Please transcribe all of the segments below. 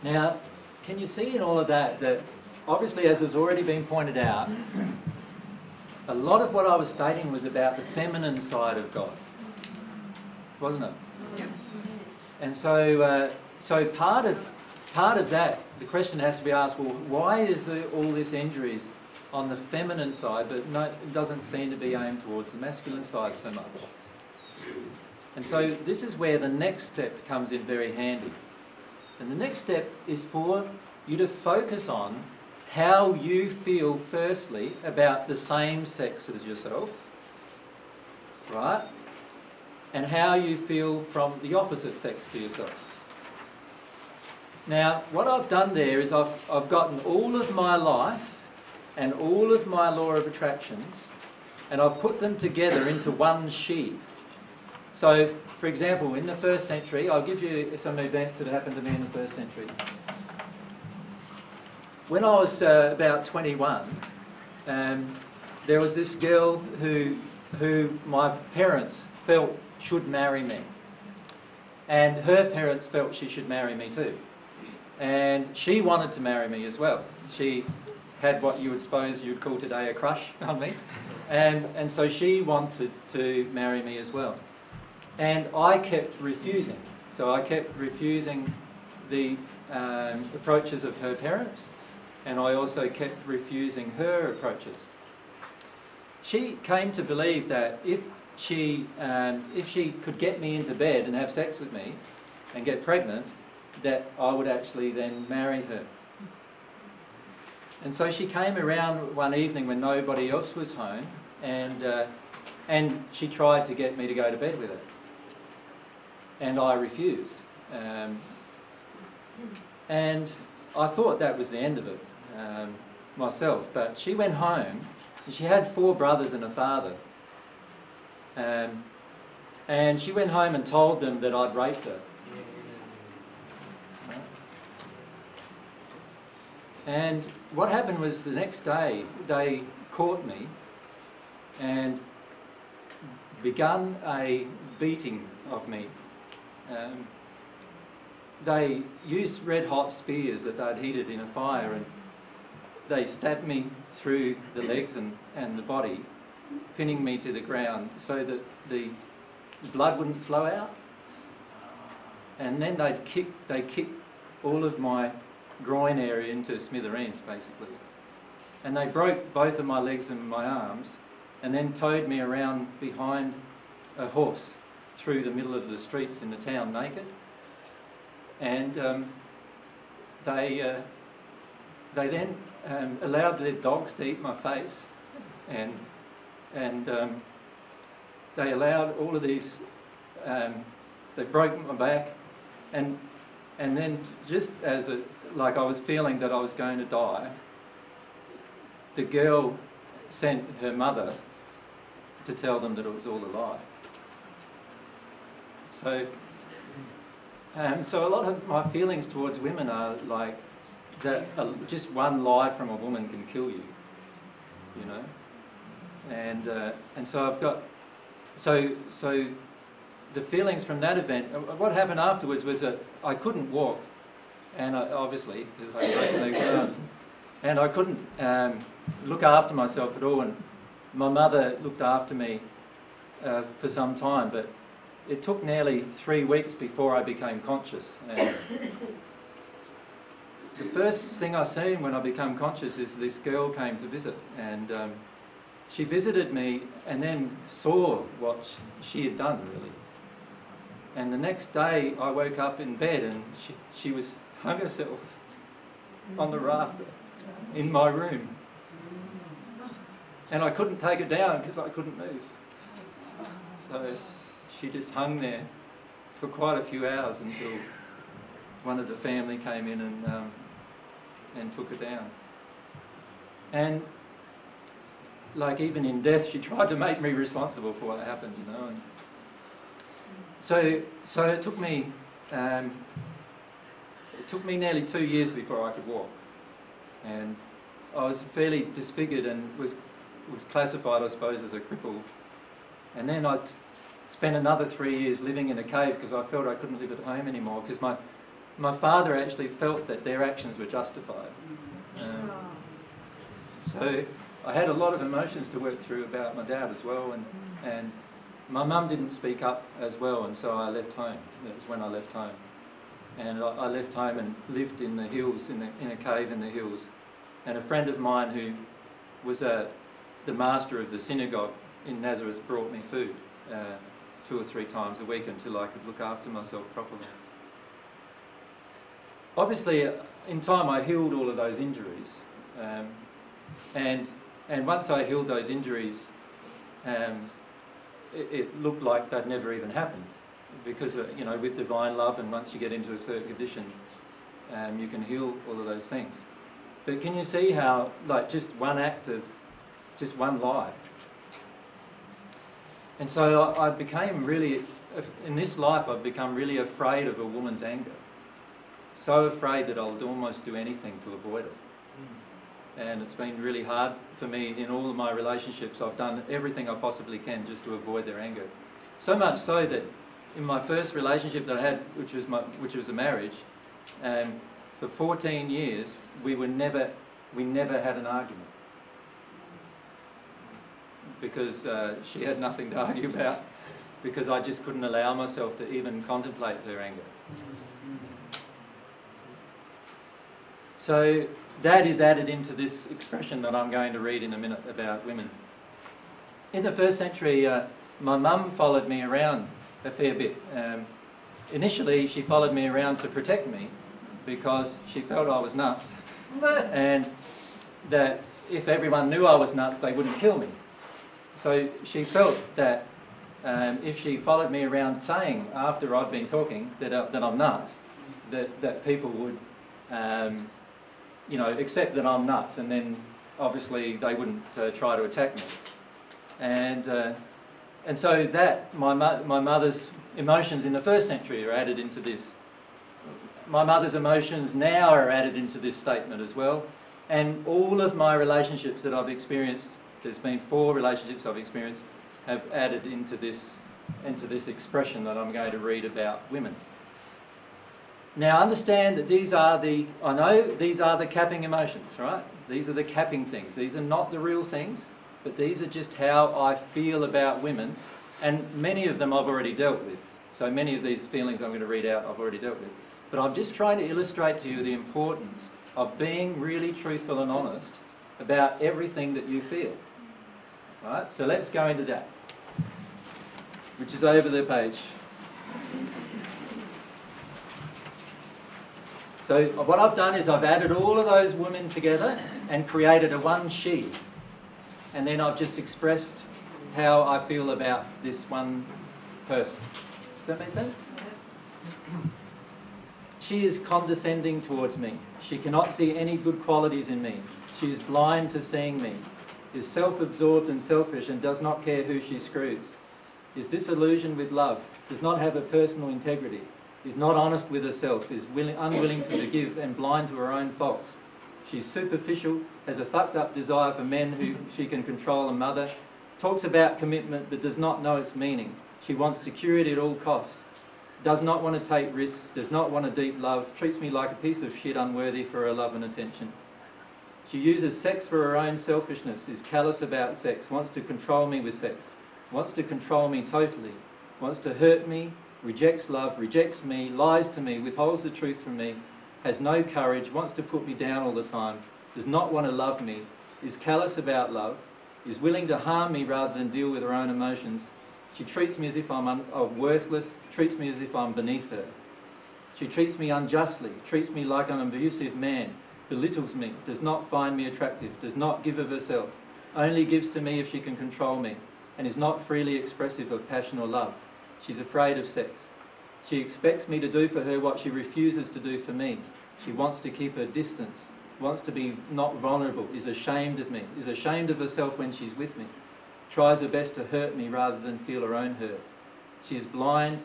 Now, can you see in all of that that obviously, as has already been pointed out, a lot of what I was stating was about the feminine side of God, wasn't it? Yep. And so, part of that, the question has to be asked: well, why is there all this injuries on the feminine side, but no, it doesn't seem to be aimed towards the masculine side so much? And so, this is where the next step comes in very handy. And the next step is for you to focus on how you feel firstly about the same sex as yourself, right? And how you feel from the opposite sex to yourself. Now, what I've done there is I've gotten all of my life and all of my law of attractions, and I've put them together into one she. So, for example, in the 1st century, I'll give you some events that happened to me in the 1st century. When I was about 21, there was this girl who my parents felt should marry me. And her parents felt she should marry me too. And she wanted to marry me as well. She had what you would suppose you'd call today a crush on me. And so she wanted to marry me as well. And I kept refusing. So I kept refusing the approaches of her parents, and I also kept refusing her approaches. She came to believe that if she could get me into bed and have sex with me and get pregnant, that I would actually then marry her. And so she came around one evening when nobody else was home, and she tried to get me to go to bed with her. And I refused. And I thought that was the end of it myself. But she went home, and she had 4 brothers and a father. And she went home and told them that I'd raped her. And what happened was the next day they caught me and begun a beating of me. They used red hot spears that they'd heated in a fire, and they stabbed me through the legs and the body, pinning me to the ground so that the blood wouldn't flow out. And then they kicked all of my groin area into smithereens, basically. And they broke both of my legs and my arms, and then towed me around behind a horse through the middle of the streets in the town naked. And they then allowed their dogs to eat my face, and they allowed all of these. They broke my back, and then just as like I was feeling that I was going to die, the girl sent her mother to tell them that it was all a lie. So a lot of my feelings towards women are like that. Just one lie from a woman can kill you, you know. And so I've got so the feelings from that event. What happened afterwards was that I couldn't walk, and obviously because I had broken legs and arms, and I couldn't look after myself at all. And my mother looked after me for some time, but it took nearly 3 weeks before I became conscious. And the first thing I seen when I became conscious is this girl came to visit, and she visited me and then saw what she had done, really. And the next day I woke up in bed and she was hung herself on the rafter in my room. And I couldn't take her down because I couldn't move. So she just hung there for quite a few hours until one of the family came in and took her down. And like even in death, she tried to make me responsible for what happened, you know. And so it took me nearly 2 years before I could walk, and I was fairly disfigured and was classified, I suppose, as a cripple. And then I spent another 3 years living in a cave because I felt I couldn't live at home anymore, because my father actually felt that their actions were justified. So I had a lot of emotions to work through about my dad as well, and my mum didn't speak up as well, and so I left home. That was when I left home. And I left home and lived in the hills, in a cave in the hills. And a friend of mine who was the master of the synagogue in Nazareth brought me food 2 or 3 times a week until I could look after myself properly. Obviously, in time I healed all of those injuries. And once I healed those injuries, it looked like they'd never even happened, because you know, with divine love, and once you get into a certain condition, you can heal all of those things. But can you see how, like, just one act of, just one lie? And so I became really, in this life, I've become really afraid of a woman's anger. So afraid that I'll almost do anything to avoid it. And it's been really hard for me in all of my relationships. I've done everything I possibly can just to avoid their anger. So much so that in my first relationship that I had, which was a marriage, for 14 years we never had an argument, because she had nothing to argue about, because I just couldn't allow myself to even contemplate her anger. So that is added into this expression that I'm going to read in a minute about women. In the first century, my mum followed me around a fair bit. Initially, she followed me around to protect me, because she felt I was nuts, and that if everyone knew I was nuts, they wouldn't kill me. So she felt that if she followed me around saying, after I'd been talking, that I'm nuts, that people would you know, accept that I'm nuts, and then obviously they wouldn't try to attack me. And so that my mother's emotions in the first century are added into this. My mother's emotions now are added into this statement as well. And all of my relationships that I've experienced, there's been 4 relationships I've experienced, have added into this expression that I'm going to read about women. Now understand that these are the capping emotions, right? These are the capping things. These are not the real things, but these are just how I feel about women, and many of them I've already dealt with. So many of these feelings I'm going to read out I've already dealt with. But I'm just trying to illustrate to you the importance of being really truthful and honest about everything that you feel. All right, so let's go into that, which is over the page. So what I've done is I've added all of those women together and created a one she. And then I've just expressed how I feel about this one person. Does that make sense? She is condescending towards me. She cannot see any good qualities in me. She is blind to seeing me, is self-absorbed and selfish and does not care who she screws, is disillusioned with love, does not have a personal integrity, is not honest with herself, is unwilling to forgive and blind to her own faults. She's superficial, has a fucked up desire for men who she can control and mother, talks about commitment but does not know its meaning. She wants security at all costs, does not want to take risks, does not want a deep love, treats me like a piece of shit unworthy for her love and attention. She uses sex for her own selfishness, is callous about sex, wants to control me with sex, wants to control me totally, wants to hurt me, rejects love, rejects me, lies to me, withholds the truth from me, has no courage, wants to put me down all the time, does not want to love me, is callous about love, is willing to harm me rather than deal with her own emotions. She treats me as if I'm worthless, treats me as if I'm beneath her. She treats me unjustly, treats me like I'm an abusive man, belittles me, does not find me attractive, does not give of herself, only gives to me if she can control me, and is not freely expressive of passion or love. She's afraid of sex. She expects me to do for her what she refuses to do for me. She wants to keep her distance, wants to be not vulnerable, is ashamed of me, is ashamed of herself when she's with me, tries her best to hurt me rather than feel her own hurt. She's blind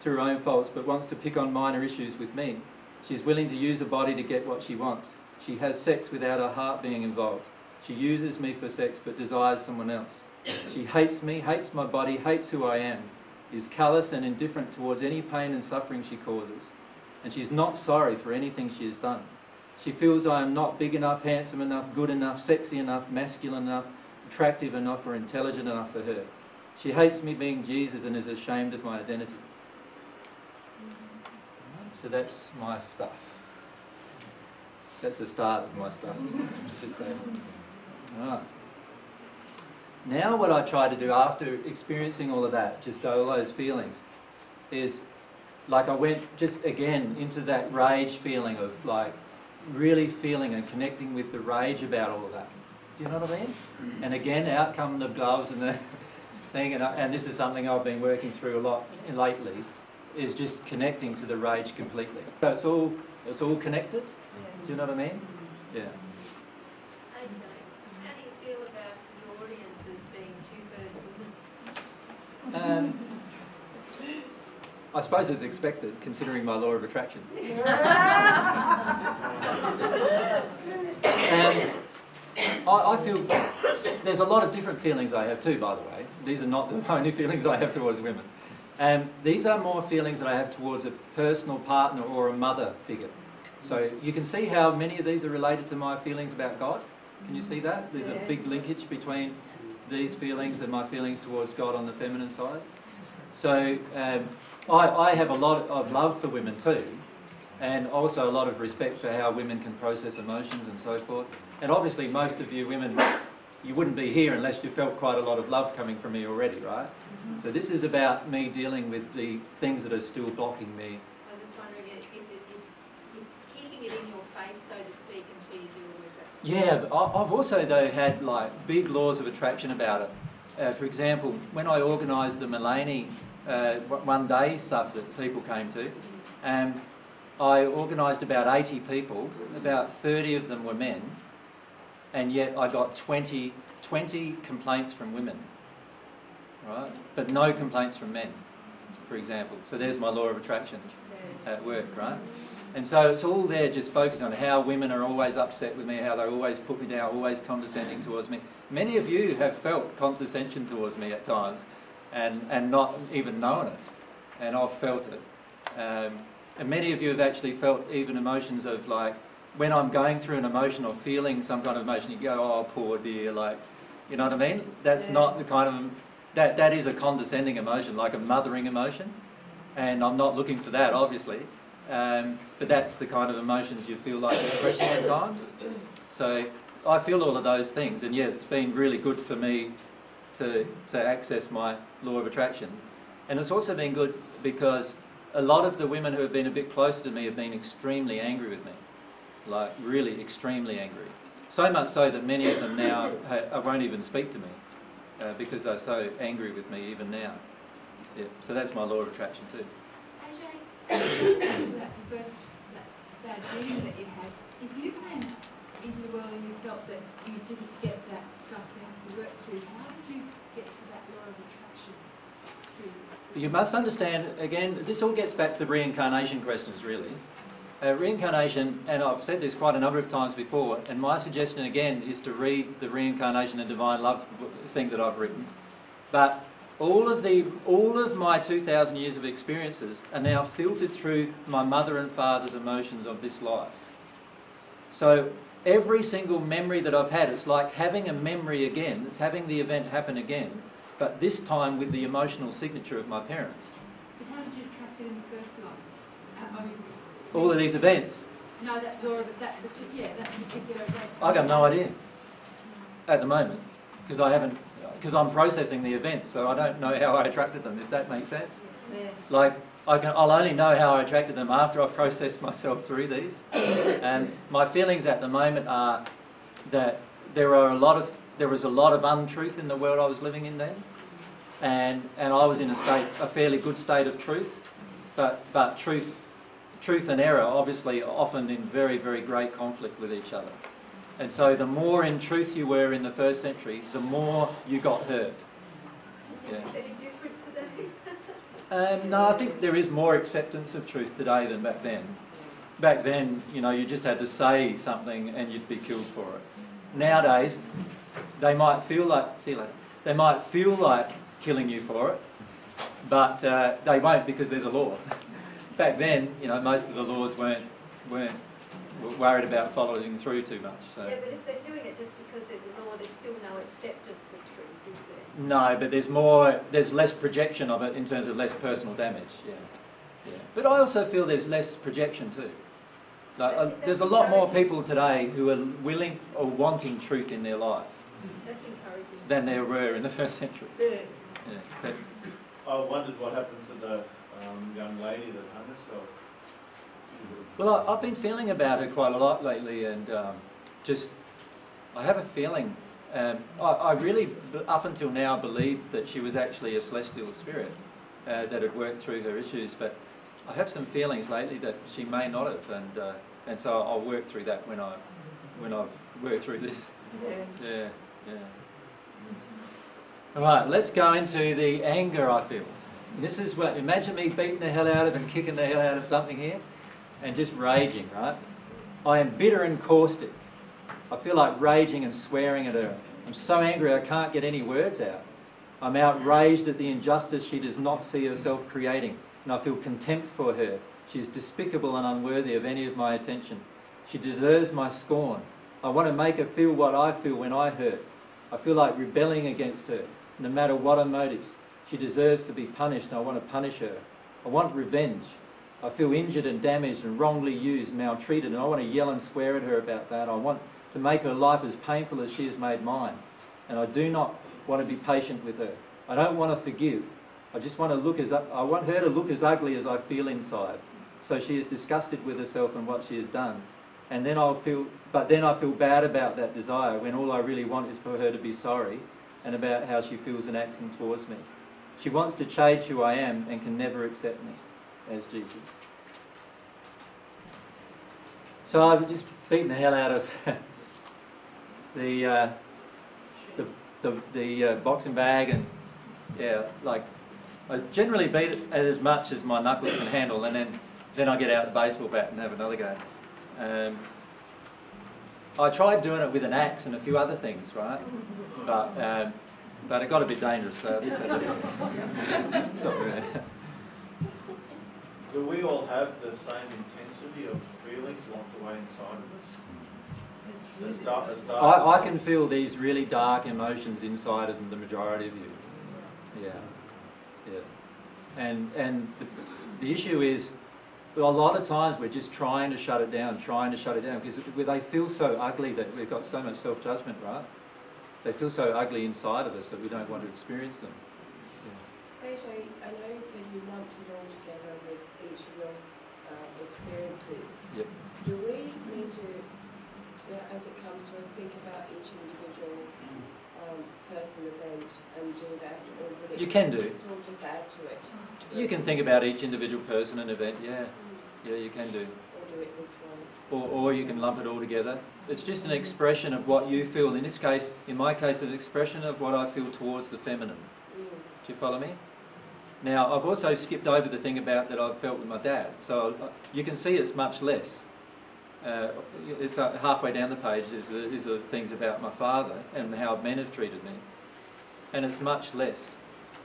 to her own faults but wants to pick on minor issues with me. She's willing to use her body to get what she wants. She has sex without her heart being involved. She uses me for sex but desires someone else. She hates me, hates my body, hates who I am, is callous and indifferent towards any pain and suffering she causes. and she's not sorry for anything she has done. She feels I am not big enough, handsome enough, good enough, sexy enough, masculine enough, attractive enough or intelligent enough for her. She hates me being Jesus and is ashamed of my identity. So that's my stuff. That's the start of my stuff, I should say. Right. Now what I try to do after experiencing all of that, just all those feelings, is like I went just again into that rage feeling of like really feeling and connecting with the rage about all of that. Do you know what I mean? And again, out come the gloves and the thing, and this is something I've been working through a lot lately, is just connecting to the rage completely. So it's all connected. Do you know what I mean? Yeah. How do you feel about the audiences being 2/3 women? I suppose it's expected, considering my law of attraction. And I feel there's a lot of different feelings I have too, by the way. These are not the only feelings I have towards women. These are more feelings that I have towards a personal partner or a mother figure. So you can see how many of these are related to my feelings about God. Can you see that? There's a big linkage between these feelings and my feelings towards God on the feminine side. So I have a lot of love for women too, and also a lot of respect for how women can process emotions and so forth. And obviously most of you women, you wouldn't be here unless you felt quite a lot of love coming from me already, right? So this is about me dealing with the things that are still blocking me. I was just wondering, it's keeping it in your face, so to speak, until you deal with it. Yeah, but I've also though had like big laws of attraction about it. For example, when I organised the Mulaney one day stuff that people came to, I organised about 80 people, about 30 of them were men, and yet I got 20 complaints from women, right? But no complaints from men, for example. So there's my law of attraction at work, right? And so it's all there just focusing on how women are always upset with me, how they always put me down, always condescending towards me. Many of you have felt condescension towards me at times and not even known it, and I've felt it. And many of you have actually felt even emotions of like, when I'm going through an emotion or feeling some kind of emotion, you go, oh, poor dear, like, you know what I mean? That's not the kind of, that is a condescending emotion, like a mothering emotion, and I'm not looking for that, obviously. But that's the kind of emotions you feel like expressing at times. So I feel all of those things, and yes, it's been really good for me to access my law of attraction. And it's also been good because a lot of the women who have been a bit closer to me have been extremely angry with me, like really extremely angry. So much so that many of them now won't even speak to me because they're so angry with me even now. Yeah, so that's my law of attraction too. That first bad dream that you had, if you came into the world and you felt that you didn't get that stuff to have to work through, how did you get to that law of attraction? You must understand, again, this all gets back to reincarnation questions really. Reincarnation, and I've said this quite a number of times before, and my suggestion again is to read the Reincarnation and Divine Love thing that I've written. But all of my 2,000 years of experiences are now filtered through my mother and father's emotions of this life. So every single memory that I've had, it's like having a memory again, it's having the event happen again, but this time with the emotional signature of my parents. But how did you attract it in the first life? All of these events. No, that law of that particular event. I got no idea at the moment because I'm processing the events, so I don't know how I attracted them, if that makes sense. Yeah. Like, I'll only know how I attracted them after I've processed myself through these. And my feelings at the moment are that there was a lot of untruth in the world I was living in then, and I was in a fairly good state of truth, but truth and error obviously often in very, very great conflict with each other. And so the more in truth you were in the first century, the more you got hurt. Yeah. Any different today? No, I think there is more acceptance of truth today than back then. Back then, you know, you just had to say something and you'd be killed for it. Nowadays, they might feel like, see you later, they might feel like killing you for it, but they won't because there's a law. back then, you know, most of the laws weren't worried about following through too much. So. Yeah, but if they're doing it just because there's a law, there's still no acceptance of truth, is there? No, but there's less projection of it in terms of less personal damage. Yeah. Yeah. But I also feel there's less projection too. Like, there's a lot more people today who are willing or wanting truth in their life. That's encouraging. Than there were in the first century. Yeah. Yeah. But, I wondered what happened to the young lady that hung herself. well, I've been feeling about her quite a lot lately, and I have a feeling. I really, up until now, believed that she was actually a celestial spirit that had worked through her issues, but I have some feelings lately that she may not have, and so I'll work through that when I've worked through this. Yeah. Yeah. All right, let's go into the anger I feel. This is what, imagine me beating the hell out of and kicking the hell out of something here and just raging, right? I am bitter and caustic. I feel like raging and swearing at her. I'm so angry I can't get any words out. I'm outraged at the injustice she does not see herself creating, and I feel contempt for her. She is despicable and unworthy of any of my attention. She deserves my scorn. I want to make her feel what I feel when I hurt. I feel like rebelling against her, no matter what her motives. She deserves to be punished, and I want to punish her. I want revenge. I feel injured and damaged and wrongly used, maltreated, and I want to yell and swear at her about that. I want to make her life as painful as she has made mine. And I do not want to be patient with her. I don't want to forgive. I just want I want her to look as ugly as I feel inside. So she is disgusted with herself and what she has done. And then I feel bad about that desire when all I really want is for her to be sorry and about how she feels and acts towards me. She wants to change who I am and can never accept me as Jesus. So I've just beaten the hell out of the boxing bag, and yeah, like I generally beat it as much as my knuckles can handle, and then I get out the baseball bat and have another go. I tried doing it with an axe and a few other things, right? But it got a bit dangerous, so this had to Do we all have the same intensity of feelings locked away inside of us? As dark as I can feel these really dark emotions inside of the majority of you. Yeah. And the issue is, a lot of times we're just trying to shut it down, because they feel so ugly that we've got so much self-judgement, right? They feel so ugly inside of us that we don't want to experience them. AJ, I know you said you lumped it all together with each of your experiences. Yep. Do we need to, as it comes to us, think about each individual person event and do that, or would it? You can do. Or just add to it? You can think about each individual person and event, yeah. Yeah, you can do. Or do it this way? Or you can lump it all together. It's just an expression of what you feel. In this case, in my case, an expression of what I feel towards the feminine. Do you follow me? Now, I've also skipped over the thing about that I've felt with my dad. So you can see it's much less. It's halfway down the page is the things about my father and how men have treated me. And it's much less.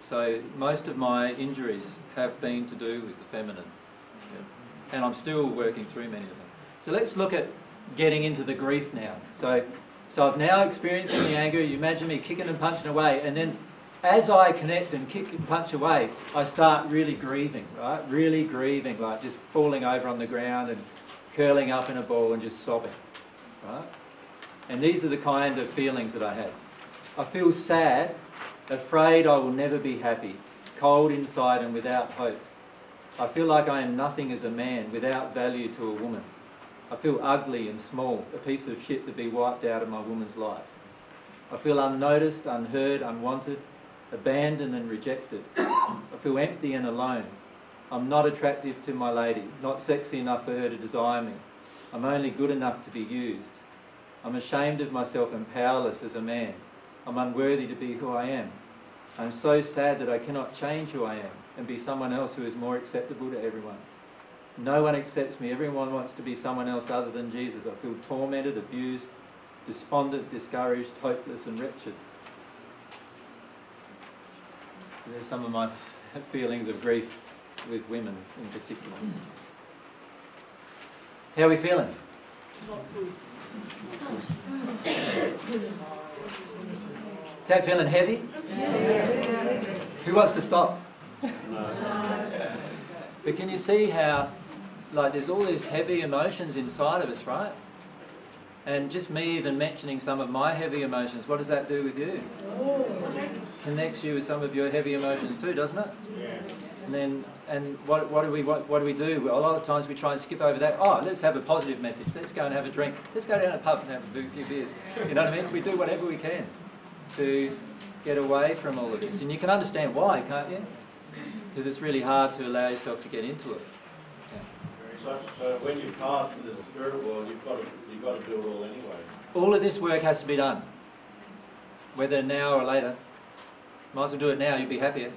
So most of my injuries have been to do with the feminine. Yeah. And I'm still working through many of them. So let's look at getting into the grief now. So I've now experienced the anger. You imagine me kicking and punching away, and then as I connect and kick and punch away, I start really grieving, right? Really grieving, like just falling over on the ground and curling up in a ball and just sobbing, right? And these are the kind of feelings that I had. I feel sad, afraid I will never be happy, cold inside and without hope. I feel like I am nothing as a man, without value to a woman. I feel ugly and small, a piece of shit to be wiped out of my woman's life. I feel unnoticed, unheard, unwanted, abandoned and rejected. I feel empty and alone. I'm not attractive to my lady, not sexy enough for her to desire me. I'm only good enough to be used. I'm ashamed of myself and powerless as a man. I'm unworthy to be who I am. I'm so sad that I cannot change who I am and be someone else who is more acceptable to everyone. No one accepts me. Everyone wants to be someone else other than Jesus. I feel tormented, abused, despondent, discouraged, hopeless and wretched. So there's some of my feelings of grief with women in particular. How are we feeling? Is that feeling heavy? Who wants to stop? But can you see how, like, there's all these heavy emotions inside of us, right? And just me even mentioning some of my heavy emotions, what does that do with you? Connects you with some of your heavy emotions too, doesn't it? And what do we do? A lot of times we try and skip over that. Oh, let's have a positive message. Let's go and have a drink. Let's go down to a pub and have a few beers. You know what I mean? We do whatever we can to get away from all of this. And you can understand why, can't you? Because it's really hard to allow yourself to get into it. So when you pass to the spirit world, you've got to do it all anyway. All of this work has to be done, whether now or later. Might as well do it now, you'll be happier.